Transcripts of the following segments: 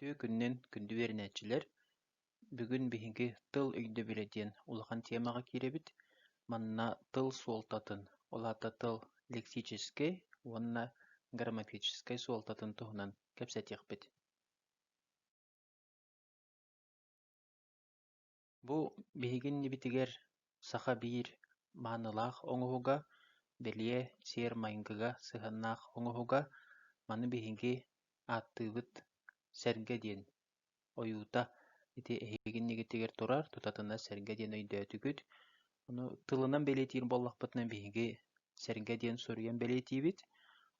Күтүү күннен күндү беринечилер. Бүгүн биһиги тыл өйдө билетиен улахан темага киребит. Манна тыл суолтатын, олата тыл лексическэй, уонна грамматическай суолтатын туһунан кэпсэтиэхпит. Бу биһигин нибитигер саха биир маанылаах оҥуһуга, белие сиэр майыҥкыга сыһаннаах оҥуһуга маны биһиги ааттыыбыт сэргэ диэн ойуута ити эһигин нигитигер турар, тутатына сэргэ диэн өйдөөтүгүт. Ону тылынан белетиир боллахпытынан биһиги сэргэ диэн суруйан белетиибит.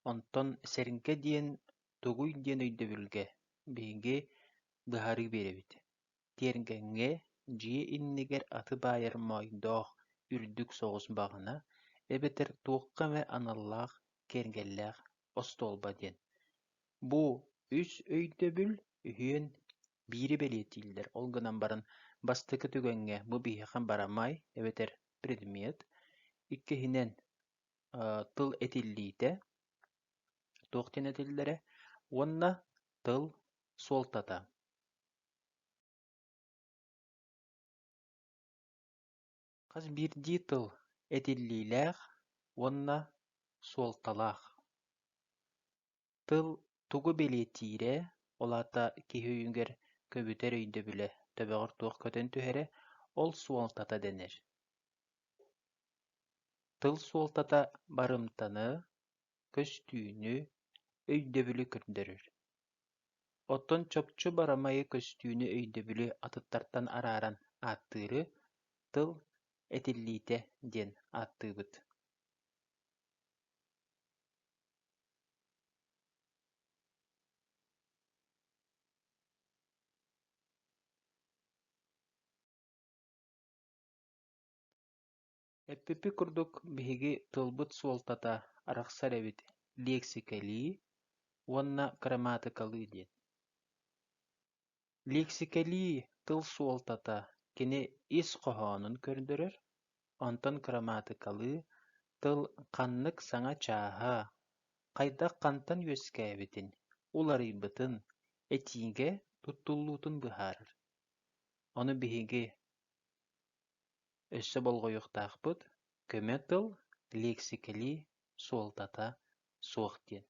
Онтон сэргэ диэн тугуй диэн өйдөбүлгэ биһиги быһаарыг биэребит. Тиэргэҥҥэ дьиэ иннигэр аты баайар мойдоох үрдүк соҕус баҕына эбэтэр туоххамэ аналлаах кэргэллээх остуолба диэн. Бу үс өйдөбүл үһүөн биири белиэтииллэр. Ол гынан баран бастыкы түгэҥҥэ бу биһиэхэ барамай эбэтэр предмет иккиһинэн тыл этиллиитэ туохтен этиллэрэ уонна тыл суолтата. Хас биирдии тыл этиллиилээх уонна суолталаах. Тыл тугу белиэтиирэ олаата киһи үҥүгэр көбүтэр өйдөбүлэ төбөҕөр туох көтөн түһэрэ ол суолтата денер. Тыл суолтата барымтаны, көстүүнү, өйдөбүлү көрдөрөр. Оттон чопчу барамайы көстүүнү өйдөбүлү атыттартан арааран ааттыыры тыл этиллиитэ диэн ааттыыбыт. Эппипи курдук биһиги тылбыт суолтата арахсар эбит лексикалии уонна грамматикалыы диэн. Лексикалии тыл суолтата кини ис хоһоонун көрдөрөр, онтон грамматикалыы тыл ханнык саҥа чааһа, хайдах хантан үөскээбитин, уларыйбытын, этиигэ туттуллуутун быһаарар. Ону биһиги өссө болҕойуохтаахпыт көмө тыл лексикалии суолтата суох диэн.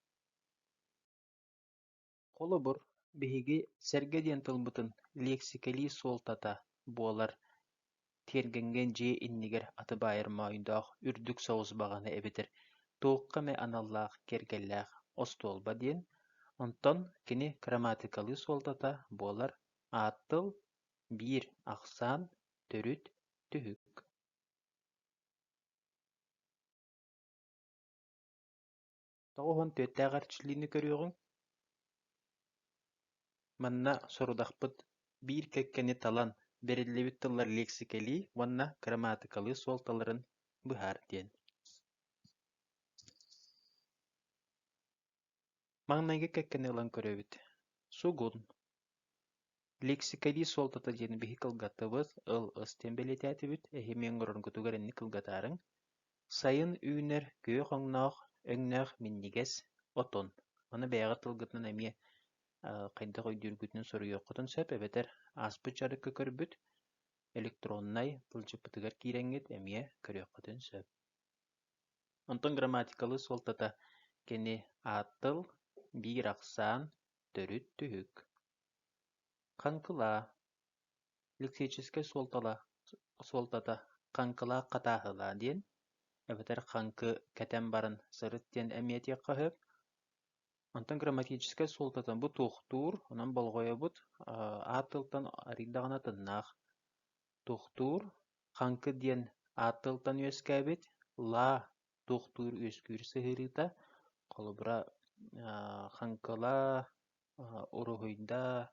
Холобур биһиги сэргэ диэн тылбытын лексикалии суолтата буолар тиэргэҥҥэн дьиэ иннигэр аты баайар мойдоох үрдүк соҕус баҕаны эбитэр туоххамэ аналлаах кэргэллээх остуолба диэн. Онтон кини грамматикалыы суолтата буолар ааттыл биир ахсаан төрүт түһүк. Тоҕуһун төттээҕэрчилиини көрүөҕүҥ. Манна сорудахпыт биир кэккэни талан бериллибит тыллар лексикалии уонна грамматикалыы суолталарын быһаар диэн. Маҥнайгы кэккэни ылан көрөбүт. Сугун. Лексикалии суолтата диэн биһи кылгаттыбыт ыл ыс диэн белетээттибит, эһи миэҥ ороргутугар инни кылгатаарыҥ. Сайын үүнэр күөх оҥноох өҥнөөх миннигэс отон. Ону бэйэҕэ тылгытынан эмиэ хайдах өйдүүргүтүнэн соруйуоххутун сөп эбэтэр ааспыт чарыкка көрбүт, электроннай тылдьыппытыгар киирэҥҥит эмиэ көрүөххүтүн сөп. Онтон грамматикалыы суолтата кини ааттыл биир ахсаан төрүт түһүк. Хаҥкылаа. Лексическэй суолтата хаҥкылаа хатааһылаа диэн эбэтэр хаҥкы кэтэн баран сырыт диэн эмиэтиэххэ сөп. Онтон грамматическай суолтатын бу тухтуур, онон болҕойобут ааттылтан арыйдаҕына тыннаах. Тухтуур хаҥкы диэн ааттылтан үөскээбит, лаа тухтуур үөскүүр сыһырыыта, холобура хаҥкылаа уруһуйдаа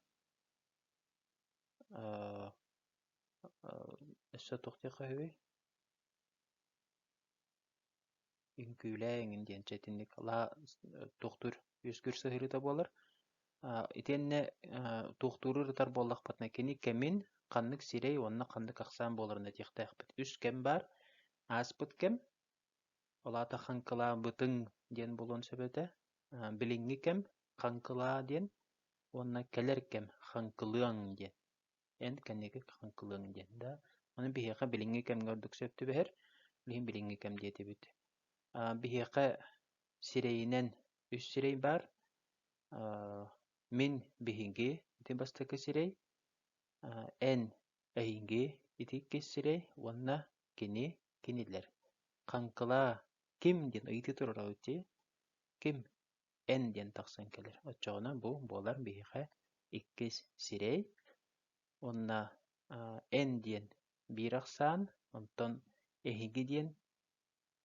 өссө тухтиэххэ үһү үҥкүүлээҥин диэн чэтинник лаа тухтуур үөскүүр сыһырыыта буолар. Итиэннэ тухтууру ырытар буоллахпытына кини кэмин ханнык сирэй уонна ханнык ахсаан буоларына тиэхтээхпит. Үс кэм баар, ааспыт кэм олаата хаҥкылаа бытыҥ диэн булуон сөбөтэ, билиҥҥи кэм хаҥкылаа диэн Уонна келеркем ханкылыаң диэн. Эн кэннеги ханкылыаң диэн да. Оны биһиэхэ билиҥҥи кэм көрдүк сөптү бэһэр, билиһин билиҥҥи кэм диэтибит. Биһиэхэ сирэйинэн үс сирэй бар. Мин биһиги ити бастакы сирэй. Эн эйинги ити иккис сирэй. Уонна кини кинилэр. Ханкылаа ким диэн ыйты турарабыт. Ким эн диэн тахсан келер. Оччоҕуна бу буолар биһиэхэ иккис сирэй. Онна эн диэн биирахсаан, онтон эһиги диэн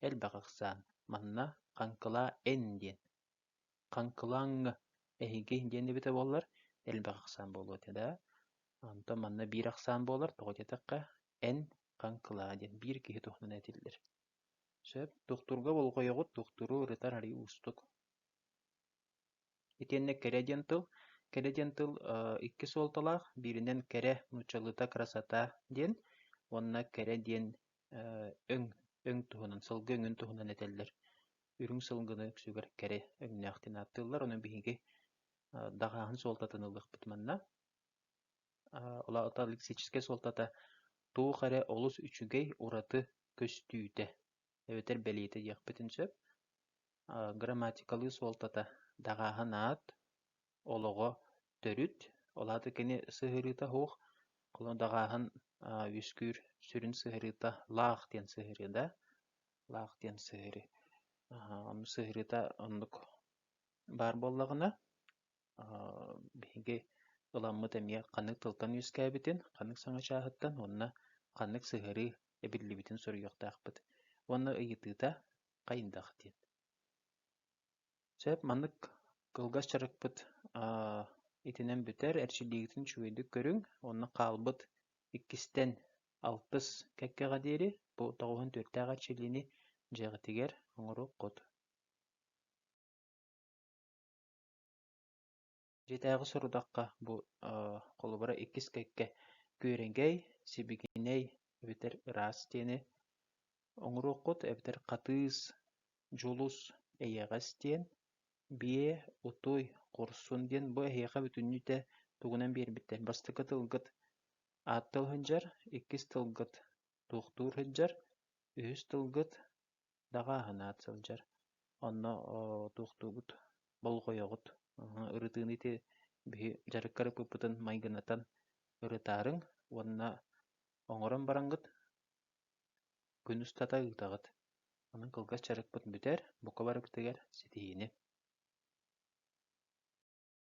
элбэҕэхсаан. Манна ханкылаа эн диэн. Ханкылааҥҥа эһиги диэн эбитэ буоллар элбэҕэхсаан буолуот да. Онтон манна биирахсаан буолар тоҕотетэххэ эн ханкылаа диэн биир киһи тухнан этиллэр. Сөп тухтурга болҕойоҕут тухтуру ырытар арыы устук. Итиэннэ кэрэ диэн тыл. Кэрэ диэн тыл икки суолталаах, бииринэн кэрэ нучалыта красота диэн, онна кэрэ диэн өң туһунан, сылгы өҥүн туһунан этэллэр. Үрүҥ сылгыны үксүгэр кэрэ өҥнээхтин ааттыыллар, onu биһиги даҕааһын суолтатын ылыахпыт манна. Олаата лексическэй суолтата туох эрэ олус үчүгэй ураты көстүүтэ. Эбэтэр бэлиэтэ диэхпитин сөп. Грамматикалыы суолтата даҕааһын аат, олоҕо төрүт, олааты кини сыһырыыта хуох, холо даҕааһын үскүүр сүрүн сыһырыыта лаах диэн сыһыры да, лаах диэн сыһыры. Onu сыһырыыта оннук бар боллаҕына биһиги ыламмыт эмиэ ханнык тылтан үскээбитин, ханнык саҥачааһыттан, онна ханнык сыһыры эбиллибитин соруйуохтаахпыт. Онна ыйытыыта хайындаах диэн. Сөп маннык кылгас чарыкпыт итинэн бүтэр эрчилиигитин чуойдук көрүң, онна хаалбыт иккистен алтыс кэккэҕэ диэри, бу тоҕуһун түртээҕэ чилини дьиэҕитигэр оҥоруоххут. Дьиэтээҕи сорудахха бу холубара иккис кэккэ күөрэҥэй, сибигинэй эбитэр ыраас диэни оҥоруоххут, эбитэр хатыыс, дьулус, эйэҕэс диэн, бие, утуй, курсун диэн бу эһиэхэ бүтүннүтэ тугунан биэрбиттэр. Бастакы тылгыт ааттыл сылдьар, иккис тылгыт тухтуур сылдьар, үһүс тылгыт даҕааһын аат сылдьар. Онно тухтуугут болҕойоҕут, ырытыыны ити биһи дьарыкка рыппыппытын майгынатан ырытаарыҥ, уонна оҥорон бараҥҥыт, күн устата ыытаҕыт. Онон кылгас чарыкпыт бүтэр, бука барыбытыгар ситиһини